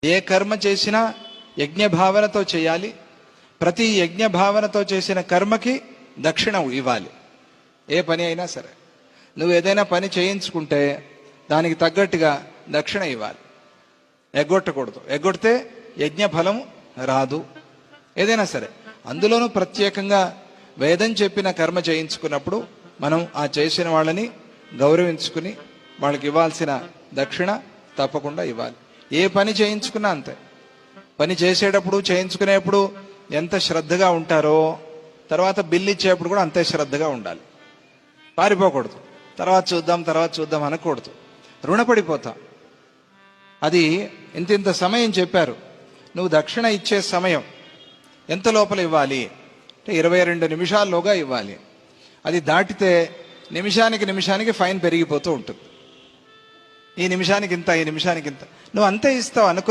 ఏ కర్మ చేసినా యజ్ఞ భావనతో చేయాలి. ప్రతి యజ్ఞ భావనతో చేసిన కర్మకి దక్షిణ ఇవ్వాలి. ఏ పని అయినా సరే నువ్వు ఏదైనా పని చేయించుకుంటే దానికి తగ్గట్టుగా దక్షిణ ఇవ్వాలి. ఎగ్గొట్టకూడదు. ఎగ్గొడితే యజ్ఞ ఫలం రాదు. ఏదైనా సరే అందులోనూ ప్రత్యేకంగా వేదం చెప్పిన కర్మ చేయించుకున్నప్పుడు మనం ఆ చేసిన వాళ్ళని గౌరవించుకుని వాళ్ళకి ఇవ్వాల్సిన దక్షిణ తప్పకుండా ఇవ్వాలి. ఏ పని చేయించుకున్నా అంతే. పని చేసేటప్పుడు చేయించుకునేప్పుడు ఎంత శ్రద్ధగా ఉంటారో తర్వాత బిల్లు ఇచ్చేప్పుడు కూడా అంతే శ్రద్ధగా ఉండాలి. పారిపోకూడదు. తర్వాత చూద్దాం అనకూడదు. రుణపడిపోతాం. అది ఇంత సమయం చెప్పారు. నువ్వు దక్షిణ ఇచ్చే సమయం ఎంత లోపల ఇవ్వాలి అంటే 22 నిమిషాల్లోగా ఇవ్వాలి. అది దాటితే నిమిషానికి ఫైన్ పెరిగిపోతూ ఉంటుంది. ఈ నిమిషానికి ఇంత నువ్వు అంతే ఇస్తావు అనుకో.